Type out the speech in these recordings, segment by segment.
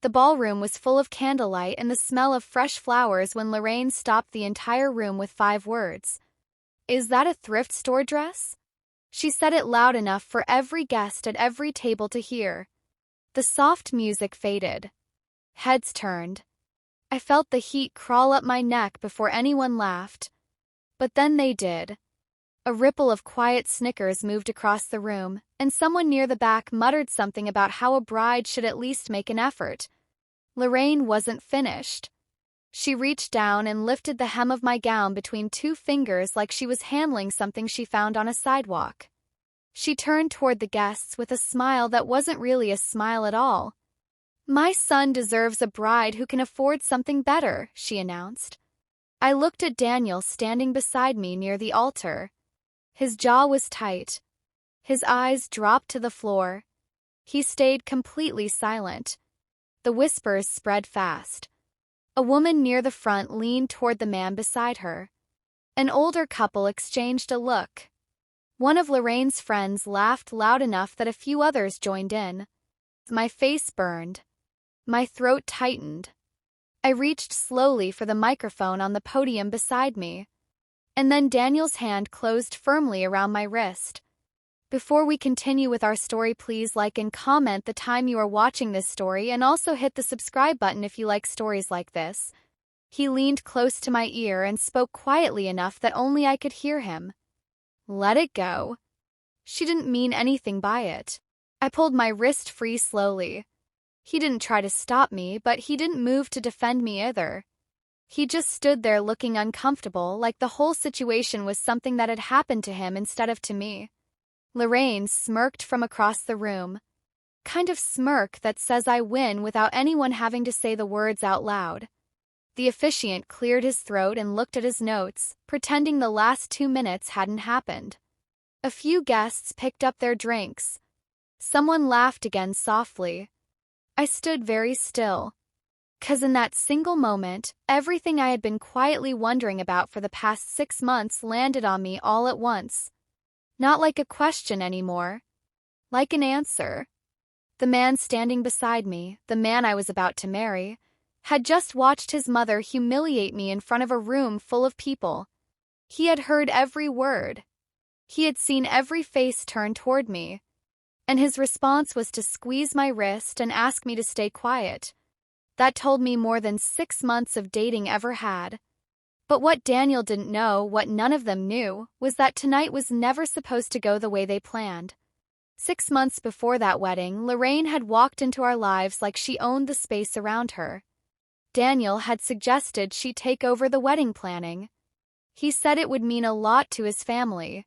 The ballroom was full of candlelight and the smell of fresh flowers when Lorraine stopped the entire room with 5 words. "Is that a thrift store dress?" She said it loud enough for every guest at every table to hear. The soft music faded. Heads turned. I felt the heat crawl up my neck before anyone laughed. But then they did. A ripple of quiet snickers moved across the room, and someone near the back muttered something about how a bride should at least make an effort. Lorraine wasn't finished. She reached down and lifted the hem of my gown between 2 fingers like she was handling something she found on a sidewalk. She turned toward the guests with a smile that wasn't really a smile at all. "My son deserves a bride who can afford something better," she announced. I looked at Daniel standing beside me near the altar. His jaw was tight. His eyes dropped to the floor. He stayed completely silent. The whispers spread fast. A woman near the front leaned toward the man beside her. An older couple exchanged a look. One of Lorraine's friends laughed loud enough that a few others joined in. My face burned. My throat tightened. I reached slowly for the microphone on the podium beside me. And then Daniel's hand closed firmly around my wrist. "Before we continue with our story, please like and comment the time you are watching this story and also hit the subscribe button if you like stories like this." He leaned close to my ear and spoke quietly enough that only I could hear him. "Let it go." She didn't mean anything by it. I pulled my wrist free slowly. He didn't try to stop me, but he didn't move to defend me either. He just stood there looking uncomfortable, like the whole situation was something that had happened to him instead of to me. Lorraine smirked from across the room. Kind of smirk that says I win without anyone having to say the words out loud. The officiant cleared his throat and looked at his notes, pretending the last 2 minutes hadn't happened. A few guests picked up their drinks. Someone laughed again softly. I stood very still. 'Cause in that single moment, everything I had been quietly wondering about for the past 6 months landed on me all at once. Not like a question anymore. Like an answer. The man standing beside me, the man I was about to marry, had just watched his mother humiliate me in front of a room full of people. He had heard every word. He had seen every face turn toward me. And his response was to squeeze my wrist and ask me to stay quiet. That told me more than 6 months of dating ever had. But what Daniel didn't know, what none of them knew, was that tonight was never supposed to go the way they planned. 6 months before that wedding, Lorraine had walked into our lives like she owned the space around her. Daniel had suggested she take over the wedding planning. He said it would mean a lot to his family.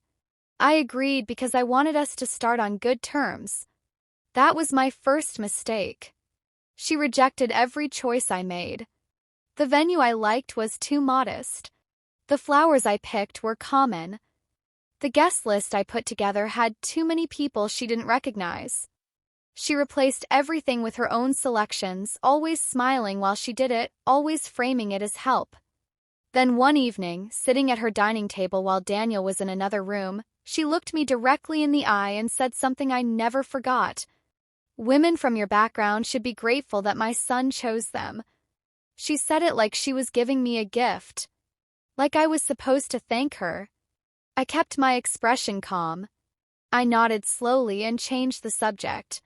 I agreed because I wanted us to start on good terms. That was my first mistake. She rejected every choice I made. The venue I liked was too modest. The flowers I picked were common. The guest list I put together had too many people she didn't recognize. She replaced everything with her own selections, always smiling while she did it, always framing it as help. Then one evening, sitting at her dining table while Daniel was in another room, she looked me directly in the eye and said something I never forgot. "Women from your background should be grateful that my son chose them." She said it like she was giving me a gift. Like I was supposed to thank her. I kept my expression calm. I nodded slowly and changed the subject.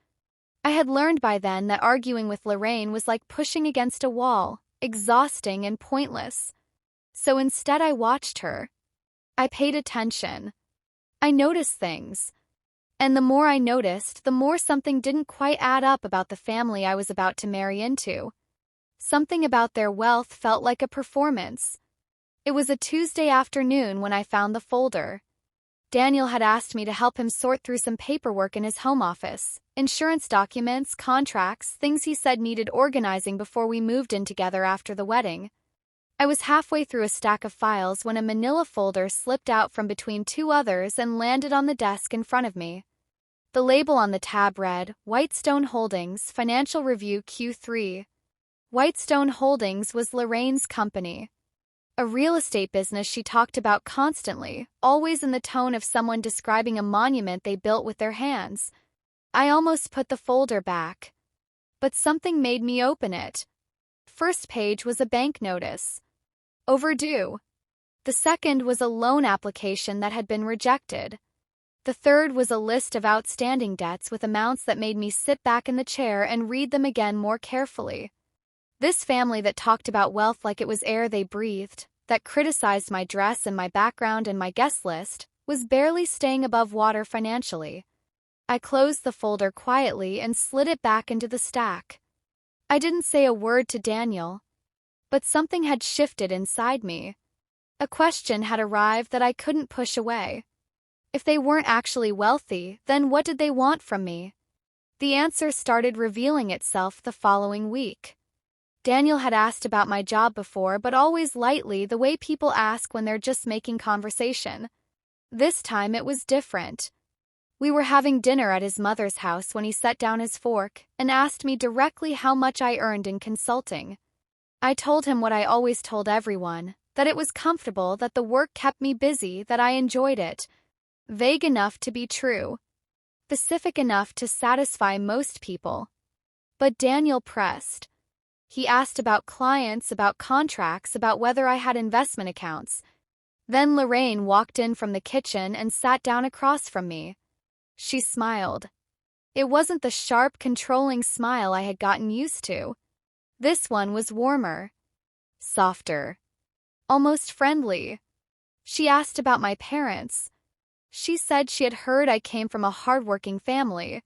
I had learned by then that arguing with Lorraine was like pushing against a wall, exhausting and pointless. So instead I watched her. I paid attention. I noticed things. And the more I noticed, the more something didn't quite add up about the family I was about to marry into. Something about their wealth felt like a performance. It was a Tuesday afternoon when I found the folder. Daniel had asked me to help him sort through some paperwork in his home office, insurance documents, contracts, things he said needed organizing before we moved in together after the wedding. I was halfway through a stack of files when a manila folder slipped out from between 2 others and landed on the desk in front of me. The label on the tab read, Whitestone Holdings, Financial Review Q3. Whitestone Holdings was Lorraine's company. A real estate business she talked about constantly, always in the tone of someone describing a monument they built with their hands. I almost put the folder back. but something made me open it. First page was a bank notice. Overdue. The second was a loan application that had been rejected. The third was a list of outstanding debts with amounts that made me sit back in the chair and read them again more carefully. This family that talked about wealth like it was air they breathed, that criticized my dress and my background and my guest list, was barely staying above water financially. I closed the folder quietly and slid it back into the stack. I didn't say a word to Daniel, but something had shifted inside me. A question had arrived that I couldn't push away. If they weren't actually wealthy, then what did they want from me? The answer started revealing itself the following week. Daniel had asked about my job before, but always lightly, the way people ask when they're just making conversation. This time it was different. We were having dinner at his mother's house when he set down his fork and asked me directly how much I earned in consulting. I told him what I always told everyone, that it was comfortable, that the work kept me busy, that I enjoyed it. Vague enough to be true. Specific enough to satisfy most people. But Daniel pressed. He asked about clients, about contracts, about whether I had investment accounts. Then Lorraine walked in from the kitchen and sat down across from me. She smiled. It wasn't the sharp, controlling smile I had gotten used to. This one was warmer, softer, almost friendly. She asked about my parents. She said she had heard I came from a hardworking family.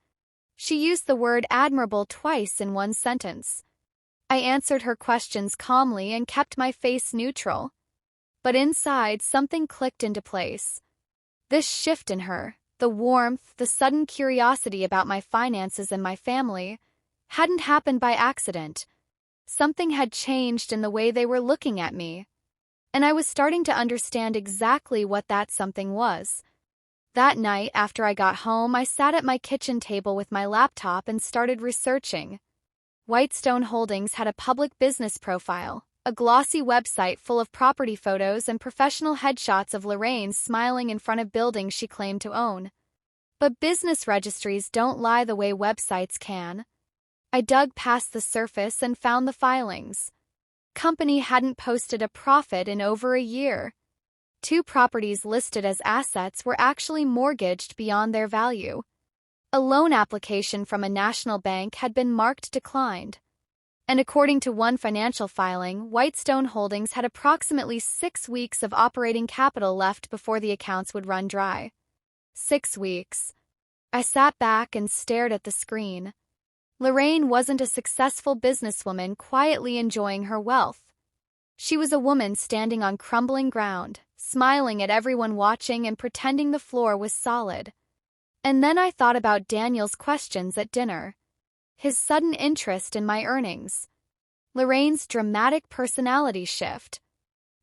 She used the word admirable twice in one sentence. I answered her questions calmly and kept my face neutral. But inside, something clicked into place. This shift in her, the warmth, the sudden curiosity about my finances and my family, hadn't happened by accident. Something had changed in the way they were looking at me. And I was starting to understand exactly what that something was. That night, after I got home, I sat at my kitchen table with my laptop and started researching. Whitestone Holdings had a public business profile, a glossy website full of property photos and professional headshots of Lorraine smiling in front of buildings she claimed to own. But business registries don't lie the way websites can. I dug past the surface and found the filings. Company hadn't posted a profit in over a year. 2 properties listed as assets were actually mortgaged beyond their value. A loan application from a national bank had been marked declined. And according to one financial filing, Whitestone Holdings had approximately 6 weeks of operating capital left before the accounts would run dry. 6 weeks. I sat back and stared at the screen. Lorraine wasn't a successful businesswoman quietly enjoying her wealth. She was a woman standing on crumbling ground, smiling at everyone watching and pretending the floor was solid. And then I thought about Daniel's questions at dinner. His sudden interest in my earnings. Lorraine's dramatic personality shift.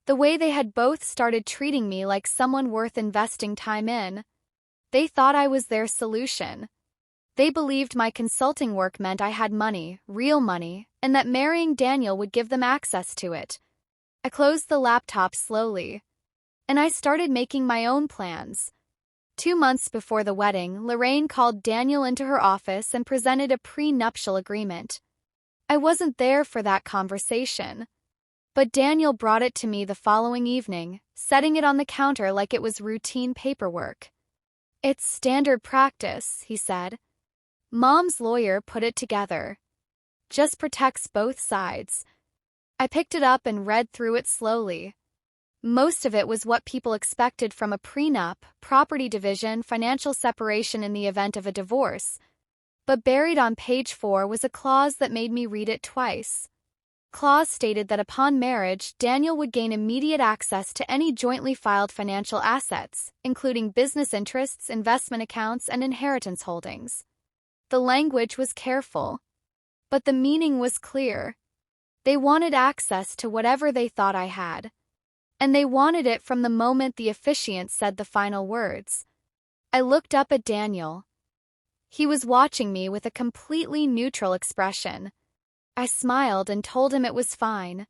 The way they had both started treating me like someone worth investing time in. They thought I was their solution. They believed my consulting work meant I had money, real money, and that marrying Daniel would give them access to it. I closed the laptop slowly, and I started making my own plans. 2 months before the wedding, Lorraine called Daniel into her office and presented a prenuptial agreement. I wasn't there for that conversation, but Daniel brought it to me the following evening, setting it on the counter like it was routine paperwork. "It's standard practice," he said. "Mom's lawyer put it together. Just protects both sides." I picked it up and read through it slowly. Most of it was what people expected from a prenup, property division, financial separation in the event of a divorce. But buried on page 4 was a clause that made me read it twice. Clause stated that upon marriage, Daniel would gain immediate access to any jointly filed financial assets, including business interests, investment accounts, and inheritance holdings. The language was careful, but the meaning was clear. They wanted access to whatever they thought I had. And they wanted it from the moment the officiant said the final words. I looked up at Daniel. He was watching me with a completely neutral expression. I smiled and told him it was fine.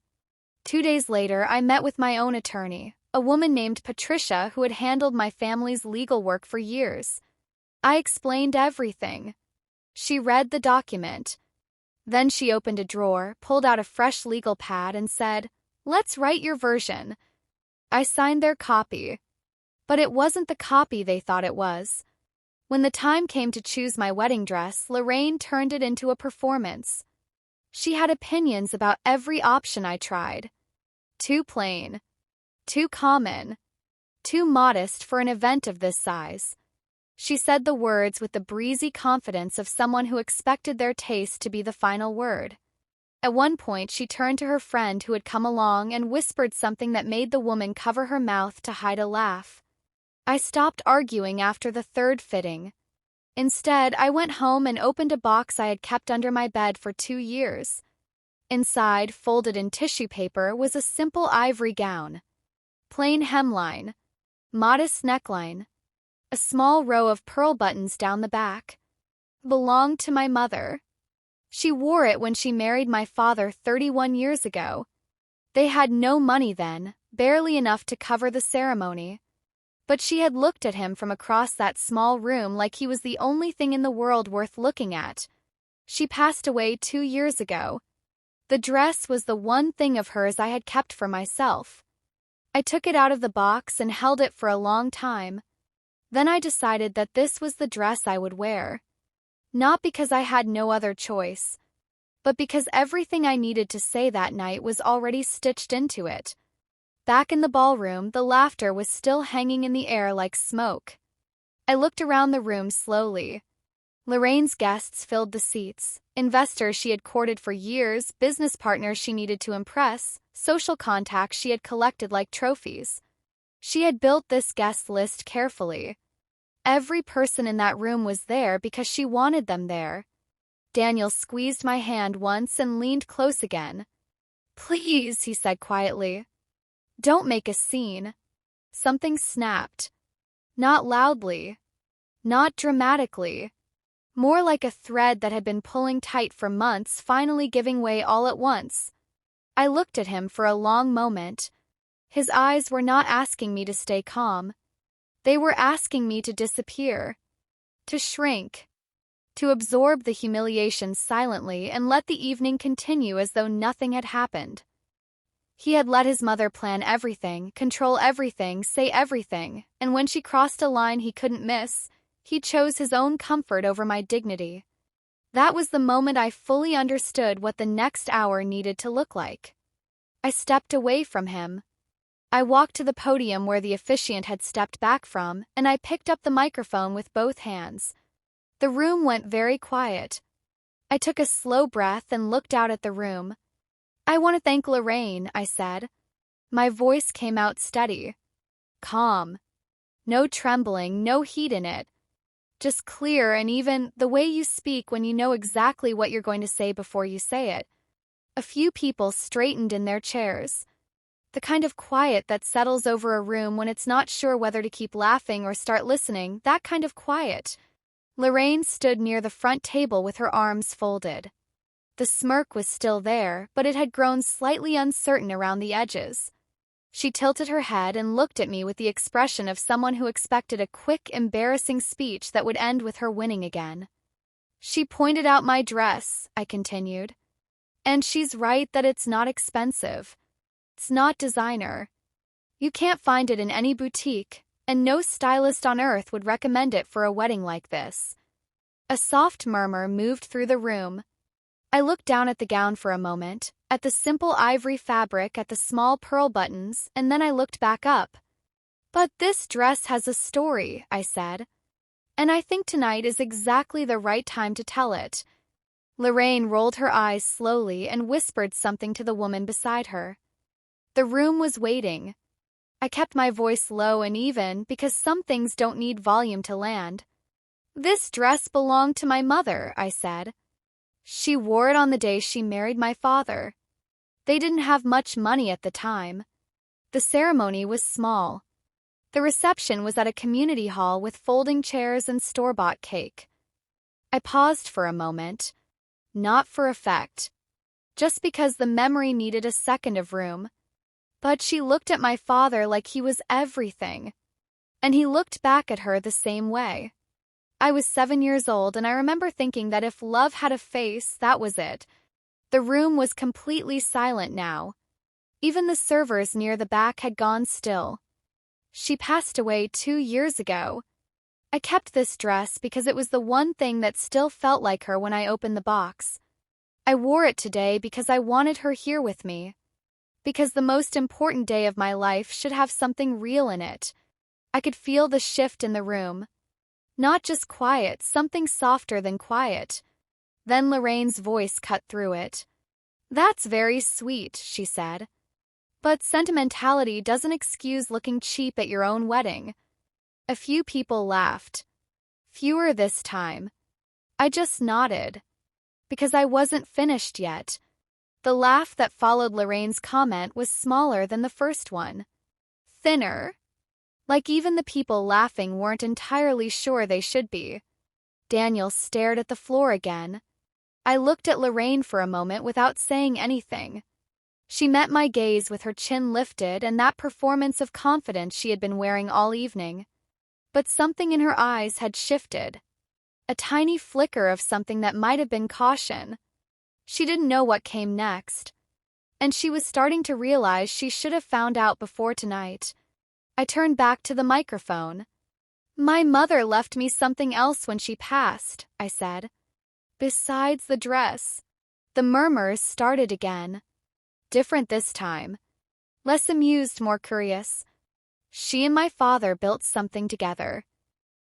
2 days later, I met with my own attorney, a woman named Patricia who had handled my family's legal work for years. I explained everything. She read the document. Then she opened a drawer, pulled out a fresh legal pad, and said, "Let's write your version." I signed their copy. But it wasn't the copy they thought it was. When the time came to choose my wedding dress, Lorraine turned it into a performance. She had opinions about every option I tried. Too plain. Too common. Too modest for an event of this size. She said the words with the breezy confidence of someone who expected their taste to be the final word. At one point, she turned to her friend who had come along and whispered something that made the woman cover her mouth to hide a laugh. I stopped arguing after the third fitting. Instead, I went home and opened a box I had kept under my bed for 2 years. Inside, folded in tissue paper, was a simple ivory gown. Plain hemline. Modest neckline. A small row of pearl buttons down the back. Belonged to my mother. She wore it when she married my father 31 years ago. They had no money then, barely enough to cover the ceremony. But she had looked at him from across that small room like he was the only thing in the world worth looking at. She passed away 2 years ago. The dress was the one thing of hers I had kept for myself. I took it out of the box and held it for a long time. Then I decided that this was the dress I would wear. Not because I had no other choice, but because everything I needed to say that night was already stitched into it. Back in the ballroom, the laughter was still hanging in the air like smoke. I looked around the room slowly. Lorraine's guests filled the seats. Investors she had courted for years, business partners she needed to impress, social contacts she had collected like trophies. She had built this guest list carefully. Every person in that room was there because she wanted them there. Daniel squeezed my hand once and leaned close again. "Please," he said quietly. "Don't make a scene." Something snapped. Not loudly. Not dramatically. More like a thread that had been pulling tight for months finally giving way all at once. I looked at him for a long moment. His eyes were not asking me to stay calm. They were asking me to disappear. To shrink. To absorb the humiliation silently and let the evening continue as though nothing had happened. He had let his mother plan everything, control everything, say everything, and when she crossed a line he couldn't miss, he chose his own comfort over my dignity. That was the moment I fully understood what the next hour needed to look like. I stepped away from him. I walked to the podium where the officiant had stepped back from, and I picked up the microphone with both hands. The room went very quiet. I took a slow breath and looked out at the room. "I want to thank Lorraine," I said. My voice came out steady. Calm. No trembling, no heat in it. Just clear and even, the way you speak when you know exactly what you're going to say before you say it. A few people straightened in their chairs. The kind of quiet that settles over a room when it's not sure whether to keep laughing or start listening, that kind of quiet. Lorraine stood near the front table with her arms folded. The smirk was still there, but it had grown slightly uncertain around the edges. She tilted her head and looked at me with the expression of someone who expected a quick, embarrassing speech that would end with her winning again. "She pointed out my dress," I continued. "And she's right that it's not expensive. It's not designer. You can't find it in any boutique, and no stylist on earth would recommend it for a wedding like this." A soft murmur moved through the room. I looked down at the gown for a moment, at the simple ivory fabric, at the small pearl buttons, and then I looked back up. "But this dress has a story," I said. "And I think tonight is exactly the right time to tell it." Lorraine rolled her eyes slowly and whispered something to the woman beside her. The room was waiting. I kept my voice low and even because some things don't need volume to land. "This dress belonged to my mother," I said. "She wore it on the day she married my father. They didn't have much money at the time. The ceremony was small. The reception was at a community hall with folding chairs and store-bought cake." I paused for a moment. Not for effect. Just because the memory needed a second of room. But she looked at my father like he was everything. And he looked back at her the same way. I was 7 years old, and I remember thinking that if love had a face, that was it. The room was completely silent now. Even the servers near the back had gone still. She passed away 2 years ago. I kept this dress because it was the one thing that still felt like her when I opened the box. I wore it today because I wanted her here with me. Because the most important day of my life should have something real in it. I could feel the shift in the room. Not just quiet, something softer than quiet. Then Lorraine's voice cut through it. "That's very sweet," she said. "But sentimentality doesn't excuse looking cheap at your own wedding." A few people laughed. Fewer this time. I just nodded. Because I wasn't finished yet. The laugh that followed Lorraine's comment was smaller than the first one. Thinner. Like even the people laughing weren't entirely sure they should be. Daniel stared at the floor again. I looked at Lorraine for a moment without saying anything. She met my gaze with her chin lifted and that performance of confidence she had been wearing all evening. But something in her eyes had shifted. A tiny flicker of something that might have been caution. She didn't know what came next. And she was starting to realize she should have found out before tonight. I turned back to the microphone. "My mother left me something else when she passed," I said. "Besides the dress." The murmurs started again. Different this time. Less amused, more curious. She and my father built something together.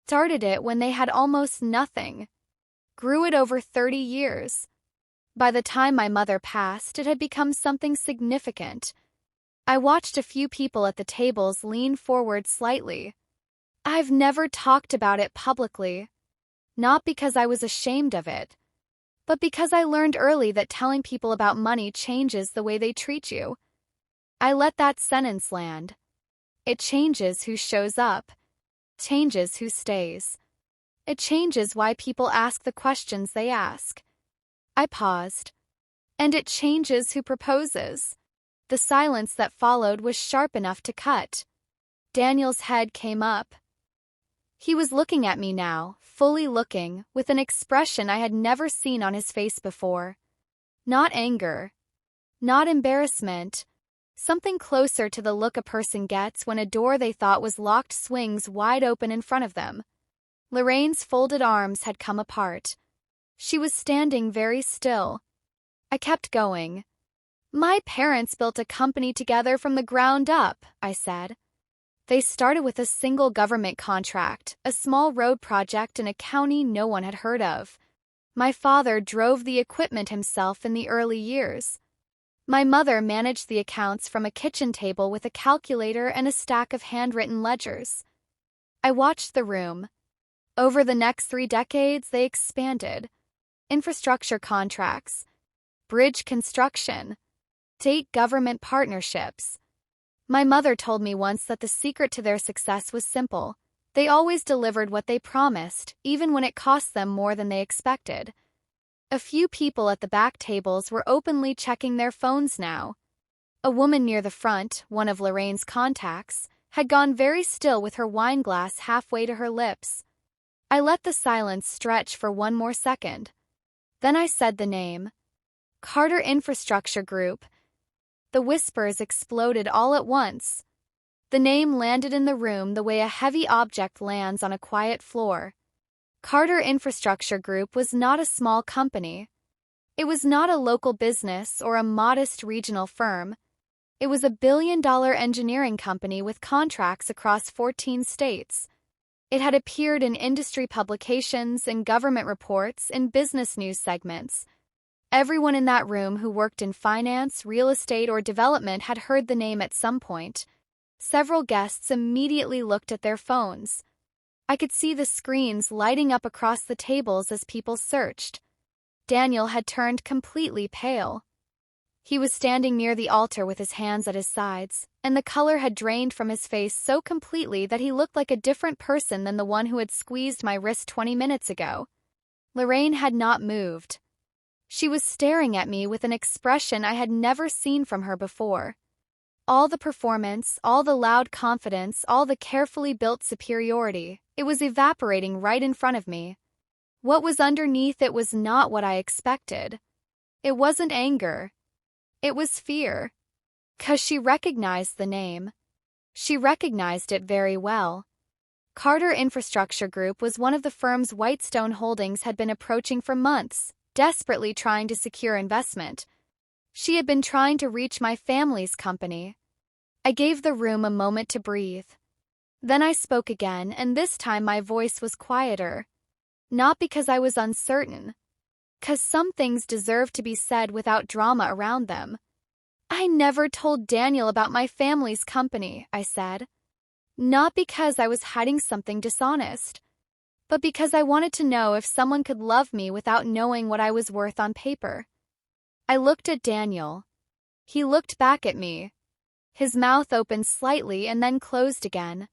Started it when they had almost nothing. Grew it over 30 years. By the time my mother passed, it had become something significant. I watched a few people at the tables lean forward slightly. I've never talked about it publicly. Not because I was ashamed of it, but because I learned early that telling people about money changes the way they treat you. I let that sentence land. It changes who shows up. Changes who stays. It changes why people ask the questions they ask. I paused. And it changes who proposes. The silence that followed was sharp enough to cut. Daniel's head came up. He was looking at me now, fully looking, with an expression I had never seen on his face before. Not anger. Not embarrassment. Something closer to the look a person gets when a door they thought was locked swings wide open in front of them. Lorraine's folded arms had come apart. She was standing very still. I kept going. "My parents built a company together from the ground up," I said. They started with a single government contract, a small road project in a county no one had heard of. My father drove the equipment himself in the early years. My mother managed the accounts from a kitchen table with a calculator and a stack of handwritten ledgers. I watched the room. Over the next 3 decades, they expanded. Infrastructure contracts, bridge construction, state government partnerships. My mother told me once that the secret to their success was simple. They always delivered what they promised, even when it cost them more than they expected. A few people at the back tables were openly checking their phones now. A woman near the front, one of Lorraine's contacts, had gone very still with her wine glass halfway to her lips. I let the silence stretch for 1 more second. Then I said the name. Carter Infrastructure Group. The whispers exploded all at once. The name landed in the room the way a heavy object lands on a quiet floor. Carter Infrastructure Group was not a small company. It was not a local business or a modest regional firm. It was a billion-dollar engineering company with contracts across 14 states. It had appeared in industry publications, in government reports, in business news segments. Everyone in that room who worked in finance, real estate, or development had heard the name at some point. Several guests immediately looked at their phones. I could see the screens lighting up across the tables as people searched. Daniel had turned completely pale. He was standing near the altar with his hands at his sides, and the color had drained from his face so completely that he looked like a different person than the one who had squeezed my wrist 20 minutes ago. Lorraine had not moved. She was staring at me with an expression I had never seen from her before. All the performance, all the loud confidence, all the carefully built superiority, It was evaporating right in front of me. What was underneath it was not what I expected. It wasn't anger. It was fear. 'Cause she recognized the name. She recognized it very well. Carter Infrastructure Group was one of the firms Whitestone Holdings had been approaching for months, desperately trying to secure investment. She had been trying to reach my family's company. I gave the room a moment to breathe. Then I spoke again, and this time my voice was quieter. Not because I was uncertain. 'Cause some things deserve to be said without drama around them. I never told Daniel about my family's company, I said. Not because I was hiding something dishonest, but because I wanted to know if someone could love me without knowing what I was worth on paper. I looked at Daniel. He looked back at me. His mouth opened slightly and then closed again.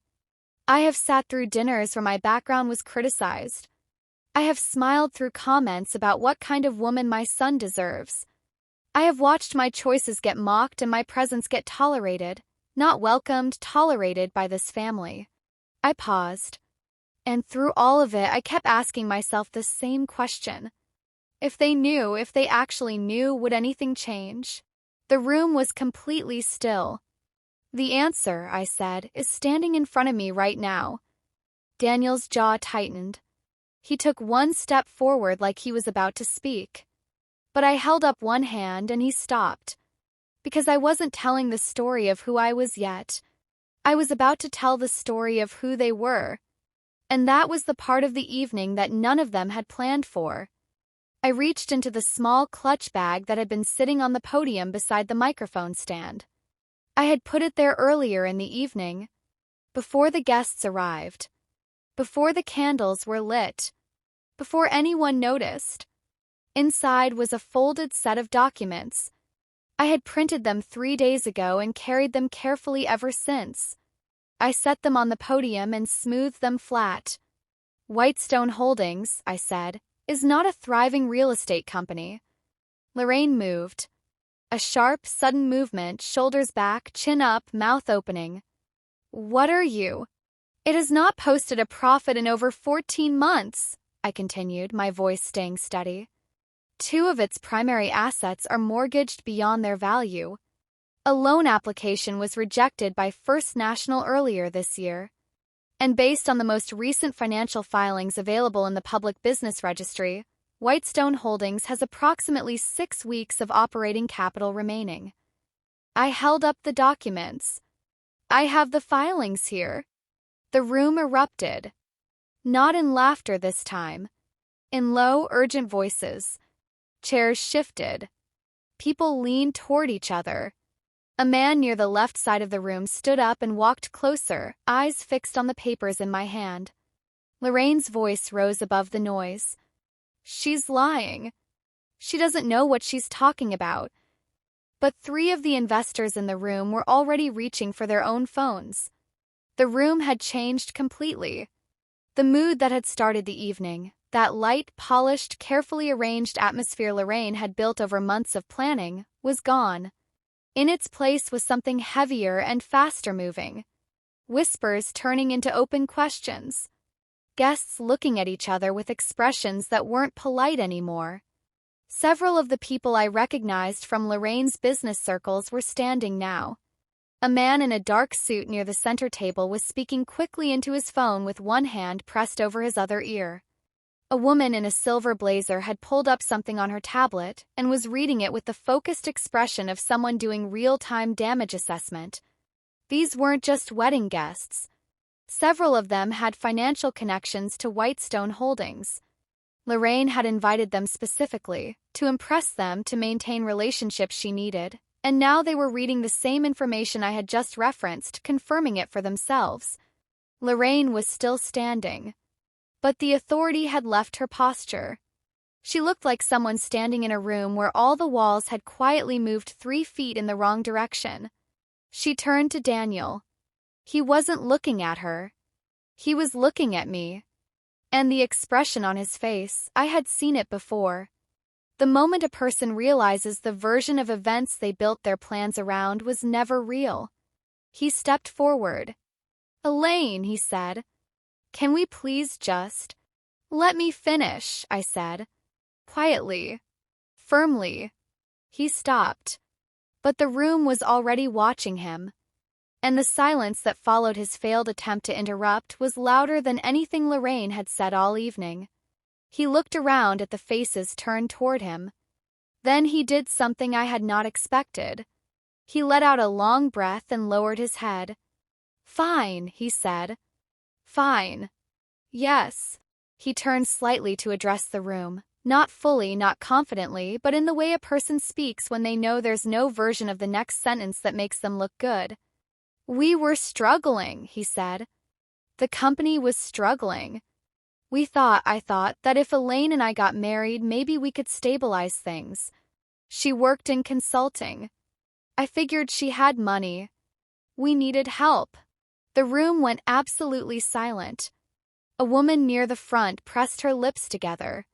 I have sat through dinners where my background was criticized. I have smiled through comments about what kind of woman my son deserves. I have watched my choices get mocked and my presence get tolerated, not welcomed, tolerated by this family. I paused. And through all of it, I kept asking myself the same question. If they knew, if they actually knew, would anything change? The room was completely still. The answer, I said, is standing in front of me right now. Daniel's jaw tightened. He took one step forward like he was about to speak. But I held up one hand and he stopped. Because I wasn't telling the story of who I was yet. I was about to tell the story of who they were. And that was the part of the evening that none of them had planned for. I reached into the small clutch bag that had been sitting on the podium beside the microphone stand. I had put it there earlier in the evening, before the guests arrived, before the candles were lit, before anyone noticed. Inside was a folded set of documents. I had printed them 3 days ago and carried them carefully ever since. I set them on the podium and smoothed them flat. Whitestone Holdings, I said, is not a thriving real estate company. Lorraine moved. A sharp, sudden movement, shoulders back, chin up, mouth opening. What are you? It has not posted a profit in over 14 months, I continued, my voice staying steady. 2 of its primary assets are mortgaged beyond their value. A loan application was rejected by First National earlier this year. And based on the most recent financial filings available in the Public Business Registry, Whitestone Holdings has approximately 6 weeks of operating capital remaining. I held up the documents. I have the filings here. The room erupted. Not in laughter this time. In low, urgent voices. Chairs shifted. People leaned toward each other. A man near the left side of the room stood up and walked closer, eyes fixed on the papers in my hand. Lorraine's voice rose above the noise. She's lying. She doesn't know what she's talking about. But 3 of the investors in the room were already reaching for their own phones. The room had changed completely. The mood that had started the evening, that light, polished, carefully arranged atmosphere Lorraine had built over months of planning, was gone. In its place was something heavier and faster moving. Whispers turning into open questions. Guests looking at each other with expressions that weren't polite anymore. Several of the people I recognized from Lorraine's business circles were standing now. A man in a dark suit near the center table was speaking quickly into his phone with one hand pressed over his other ear. A woman in a silver blazer had pulled up something on her tablet and was reading it with the focused expression of someone doing real-time damage assessment. These weren't just wedding guests. Several of them had financial connections to Whitestone Holdings. Lorraine had invited them specifically, to impress them, to maintain relationships she needed, and now they were reading the same information I had just referenced, confirming it for themselves. Lorraine was still standing. But the authority had left her posture. She looked like someone standing in a room where all the walls had quietly moved 3 feet in the wrong direction. She turned to Daniel. He wasn't looking at her. He was looking at me. And the expression on his face, I had seen it before. The moment a person realizes the version of events they built their plans around was never real. He stepped forward. "Elaine," he said. Can we please just let me finish, I said. Quietly. Firmly. He stopped. But the room was already watching him, and the silence that followed his failed attempt to interrupt was louder than anything Lorraine had said all evening. He looked around at the faces turned toward him. Then he did something I had not expected. He let out a long breath and lowered his head. "Fine," he said. "Fine. Yes." He turned slightly to address the room, not fully, not confidently, but in the way a person speaks when they know there's no version of the next sentence that makes them look good. "We were struggling," he said. "The company was struggling. I thought, that if Elaine and I got married, maybe we could stabilize things. She worked in consulting. I figured she had money. We needed help." The room went absolutely silent. A woman near the front pressed her lips together.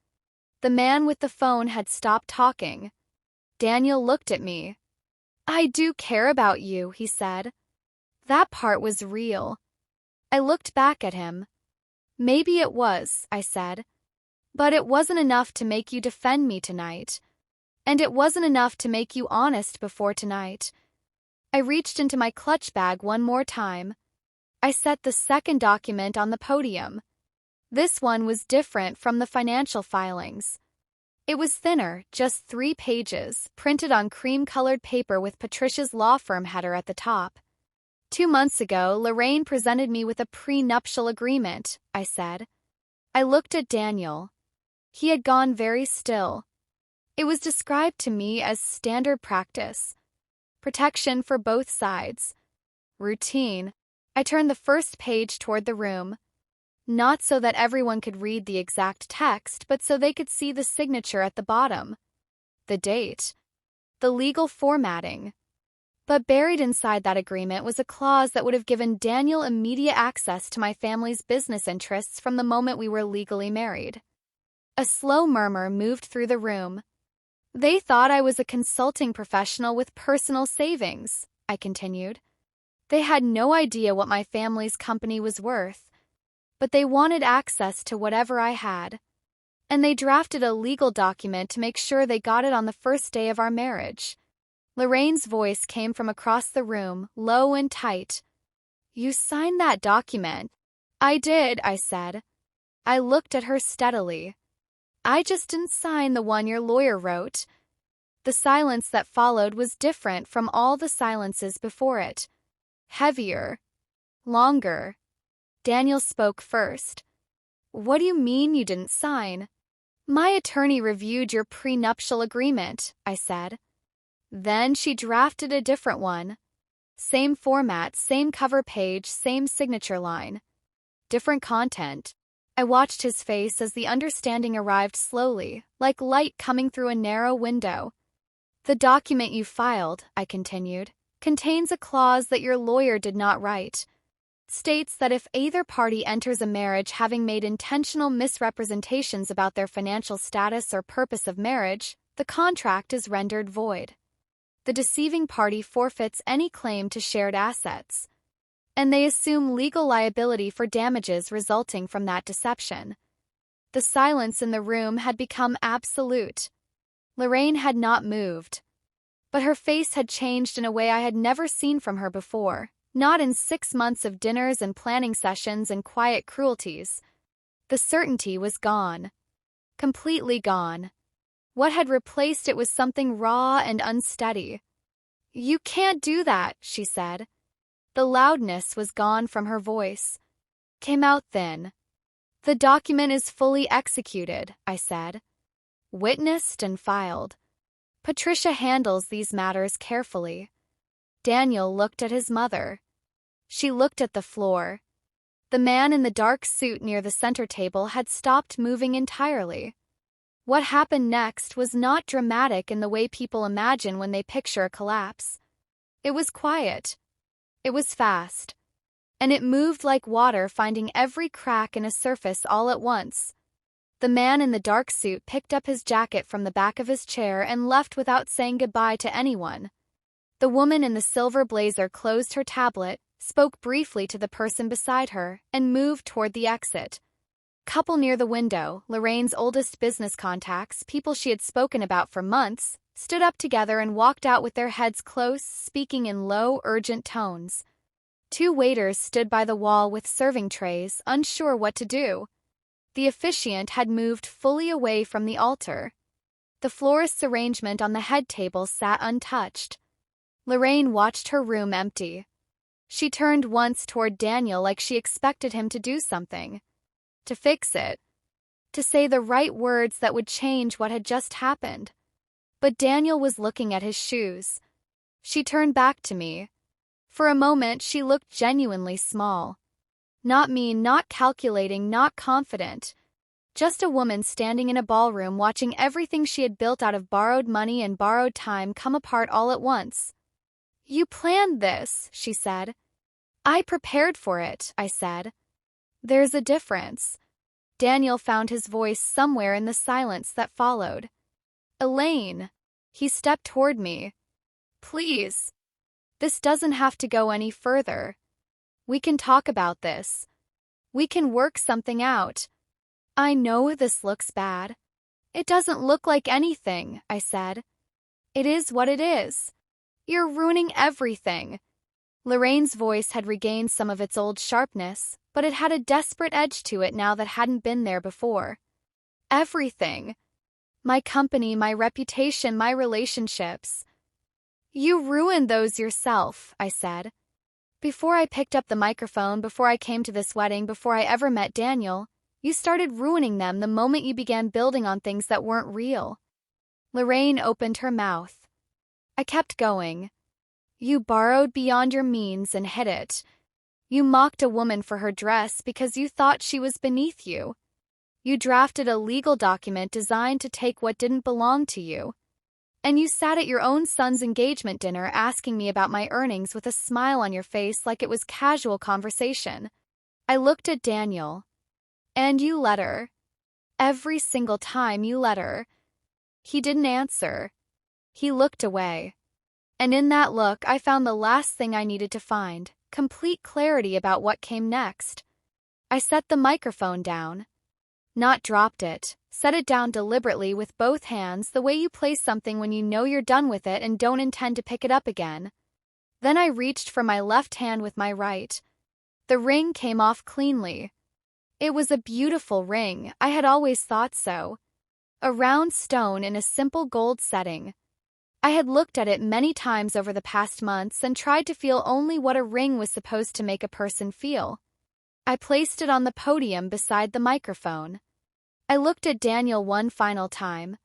The man with the phone had stopped talking. Daniel looked at me. "I do care about you," he said. That part was real. I looked back at him. "Maybe it was," I said. "But it wasn't enough to make you defend me tonight. And it wasn't enough to make you honest before tonight." I reached into my clutch bag one more time. I set the second document on the podium. This one was different from the financial filings. It was thinner, just 3 pages, printed on cream-colored paper with Patricia's law firm header at the top. 2 months ago, Lorraine presented me with a prenuptial agreement, I said. I looked at Daniel. He had gone very still. It was described to me as standard practice. Protection for both sides. Routine. I turned the first page toward the room. Not so that everyone could read the exact text, but so they could see the signature at the bottom. The date. The legal formatting. But buried inside that agreement was a clause that would have given Daniel immediate access to my family's business interests from the moment we were legally married. A slow murmur moved through the room. "They thought I was a consulting professional with personal savings," I continued. "They had no idea what my family's company was worth. But they wanted access to whatever I had. And they drafted a legal document to make sure they got it on the first day of our marriage." Lorraine's voice came from across the room, low and tight. "You signed that document." "I did," I said. I looked at her steadily. "I just didn't sign the one your lawyer wrote." The silence that followed was different from all the silences before it. Heavier. Longer. Daniel spoke first. "What do you mean you didn't sign?" "My attorney reviewed your prenuptial agreement," I said. Then she drafted a different one. Same format, same cover page, same signature line. Different content. I watched his face as the understanding arrived slowly, like light coming through a narrow window. "The document you filed," I continued, "contains a clause that your lawyer did not write. States that if either party enters a marriage having made intentional misrepresentations about their financial status or purpose of marriage, the contract is rendered void. The deceiving party forfeits any claim to shared assets, and they assume legal liability for damages resulting from that deception." The silence in the room had become absolute. Lorraine had not moved, but her face had changed in a way I had never seen from her before. Not in 6 months of dinners and planning sessions and quiet cruelties. The certainty was gone. Completely gone. What had replaced it was something raw and unsteady. "You can't do that," she said. The loudness was gone from her voice. Came out thin. "The document is fully executed," I said. "Witnessed and filed. Patricia handles these matters carefully." Daniel looked at his mother. She looked at the floor. The man in the dark suit near the center table had stopped moving entirely. What happened next was not dramatic in the way people imagine when they picture a collapse. It was quiet. It was fast. And it moved like water, finding every crack in a surface all at once. The man in the dark suit picked up his jacket from the back of his chair and left without saying goodbye to anyone. The woman in the silver blazer closed her tablet, spoke briefly to the person beside her, and moved toward the exit. Couple near the window, Lorraine's oldest business contacts, people she had spoken about for months, stood up together and walked out with their heads close, speaking in low, urgent tones. 2 waiters stood by the wall with serving trays, unsure what to do. The officiant had moved fully away from the altar. The florist's arrangement on the head table sat untouched. Lorraine watched her room empty. She turned once toward Daniel like she expected him to do something. To fix it. To say the right words that would change what had just happened. But Daniel was looking at his shoes. She turned back to me. For a moment she looked genuinely small. Not mean, not calculating, not confident. Just a woman standing in a ballroom watching everything she had built out of borrowed money and borrowed time come apart all at once. "You planned this," she said. "I prepared for it," I said. "There's a difference." Daniel found his voice somewhere in the silence that followed. "Elaine." He stepped toward me. "Please. This doesn't have to go any further. We can talk about this. We can work something out. I know this looks bad. It doesn't look like anything," I said. "It is what it is. You're ruining everything." Lorraine's voice had regained some of its old sharpness, but it had a desperate edge to it now that hadn't been there before. "Everything. My company, my reputation, my relationships. You ruined those yourself," I said. "Before I picked up the microphone, before I came to this wedding, before I ever met Daniel, you started ruining them the moment you began building on things that weren't real." Lorraine opened her mouth. I kept going. "You borrowed beyond your means and hid it. You mocked a woman for her dress because you thought she was beneath you. You drafted a legal document designed to take what didn't belong to you. And you sat at your own son's engagement dinner asking me about my earnings with a smile on your face like it was casual conversation." I looked at Daniel. "And you let her. Every single time you let her." He didn't answer. He looked away. And in that look, I found the last thing I needed to find, complete clarity about what came next. I set the microphone down. Not dropped it, set it down deliberately with both hands, the way you place something when you know you're done with it and don't intend to pick it up again. Then I reached for my left hand with my right. The ring came off cleanly. It was a beautiful ring, I had always thought so. A round stone in a simple gold setting. I had looked at it many times over the past months and tried to feel only what a ring was supposed to make a person feel. I placed it on the podium beside the microphone. I looked at Daniel one final time.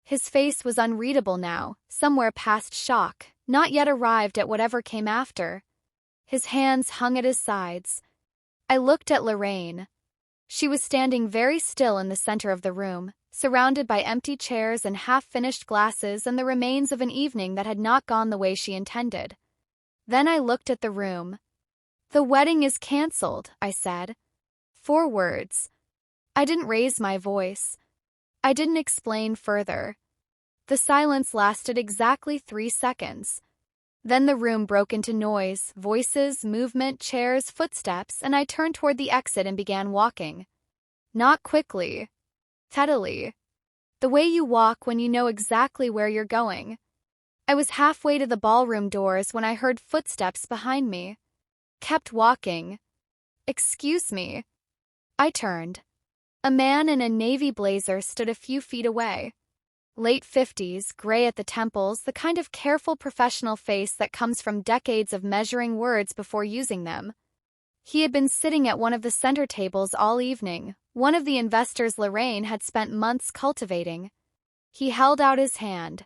His face was unreadable now, somewhere past shock, not yet arrived at whatever came after. His hands hung at his sides. I looked at Lorraine. She was standing very still in the center of the room, surrounded by empty chairs and half-finished glasses and the remains of an evening that had not gone the way she intended. Then I looked at the room. "The wedding is canceled," I said. 4 words. I didn't raise my voice. I didn't explain further. The silence lasted exactly 3 seconds. Then the room broke into noise, voices, movement, chairs, footsteps, and I turned toward the exit and began walking. Not quickly. Steadily. The way you walk when you know exactly where you're going. I was halfway to the ballroom doors when I heard footsteps behind me. Kept walking. "Excuse me." I turned. A man in a navy blazer stood a few feet away. Late 50s, gray at the temples, the kind of careful professional face that comes from decades of measuring words before using them. He had been sitting at one of the center tables all evening, one of the investors Lorraine had spent months cultivating. He held out his hand.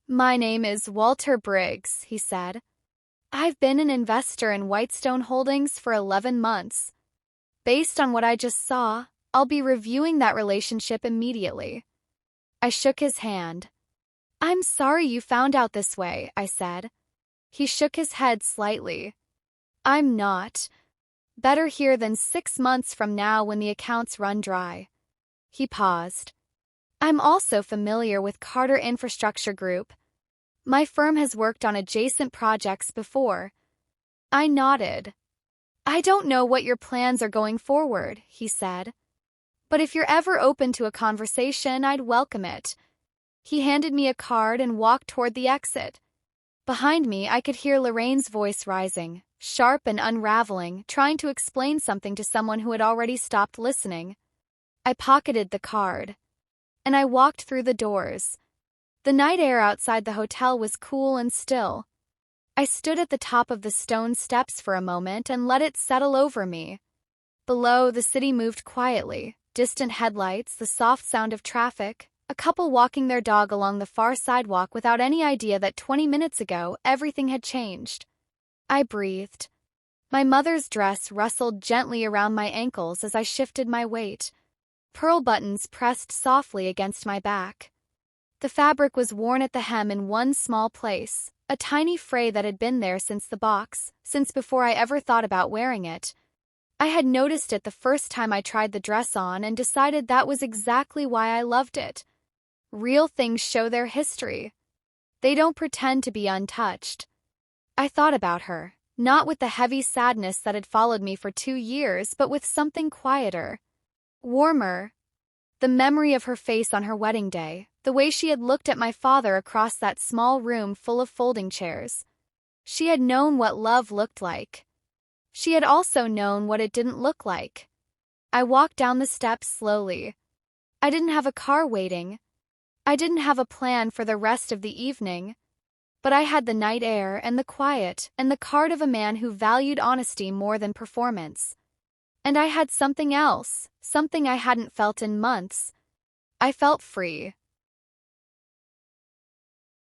"My name is Walter Briggs," he said. "I've been an investor in Whitestone Holdings for 11 months. Based on what I just saw, I'll be reviewing that relationship immediately." I shook his hand. "I'm sorry you found out this way," I said. He shook his head slightly. "I'm not. Better here than 6 months from now when the accounts run dry." He paused. "I'm also familiar with Carter Infrastructure Group. My firm has worked on adjacent projects before." I nodded. I don't know what your plans are going forward, he said. But if you're ever open to a conversation, I'd welcome it. He handed me a card and walked toward the exit. Behind me, I could hear Lorraine's voice rising, sharp and unraveling, trying to explain something to someone who had already stopped listening. I pocketed the card, and I walked through the doors. The night air outside the hotel was cool and still. I stood at the top of the stone steps for a moment and let it settle over me. Below, the city moved quietly, distant headlights, the soft sound of traffic, a couple walking their dog along the far sidewalk without any idea that 20 minutes ago everything had changed. I breathed. My mother's dress rustled gently around my ankles as I shifted my weight. Pearl buttons pressed softly against my back. The fabric was worn at the hem in one small place, a tiny fray that had been there since the box, since before I ever thought about wearing it. I had noticed it the first time I tried the dress on and decided that was exactly why I loved it. Real things show their history. They don't pretend to be untouched. I thought about her, not with the heavy sadness that had followed me for 2 years, but with something quieter, warmer. The memory of her face on her wedding day, the way she had looked at my father across that small room full of folding chairs. She had known what love looked like. She had also known what it didn't look like. I walked down the steps slowly. I didn't have a car waiting. I didn't have a plan for the rest of the evening. But I had the night air and the quiet and the card of a man who valued honesty more than performance. And I had something else, something I hadn't felt in months. I felt free.